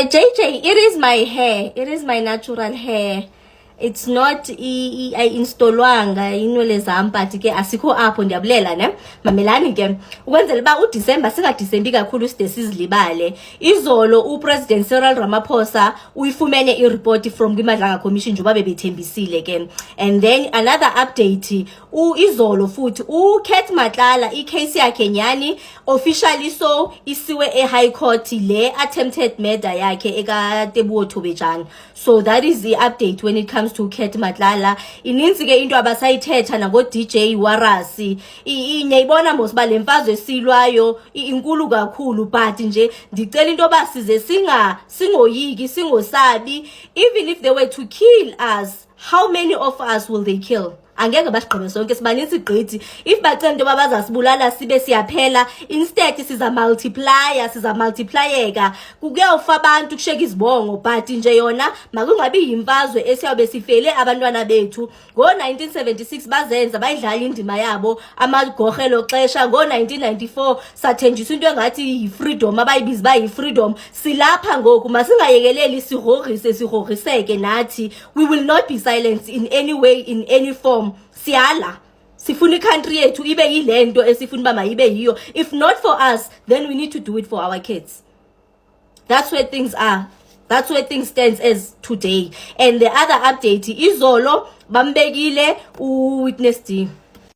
JJ, it is my hair. It is my natural hair. It's not installwanga inwele zami but ke asikho apho ndiyabulela ne mamelani ke ukwenzela ba uDecember singaDecember kakhulu side sizilibale izolo uPresident Cyril Ramaphosa uyifumene ireport from kwiMadlanga Commission njoba bebethembisile ke and then another update izolo futhi uKat Matlala icase yakhe nyani officially so isiwe eHigh Court le attempted murder yakhe ekaTebuo Thobejane. So that is the update when it comes to Kat Matlala. Ininzi ke into abasayithetha nango DJ Warasi nyayibona mosiba lemfazwe silwayo inkulu kakhulu but nje ndicela into basize singoyiki singosabi. Even if they were to kill us, how many of us will they kill? Angeke basiqhebe sonke sibanisi gqithi if bacela into babazasibulala sibe siyaphela instead siza multiplyeka kukuyofa abantu kusheka izibongo but nje yona makungabi yimfazwe esiyabe sifele abantwana bethu ngo1976 bazenza bayidlala indima yabo amagorhelo xesha ngo1994 sathenjiswa into engathi yifreedom abayibiza bayifreedom silapha ngoku masingayekeleli sihoriseke nathi. We will not be silenced in any way in any form. Siyala sifuna icountry yethu ibe yilento esifuna ba mayibe yiyo. If not for us, then we need to do it for our kids. That's where things are. That's where things stands as today. And the other update izolo bambekile uWitness D.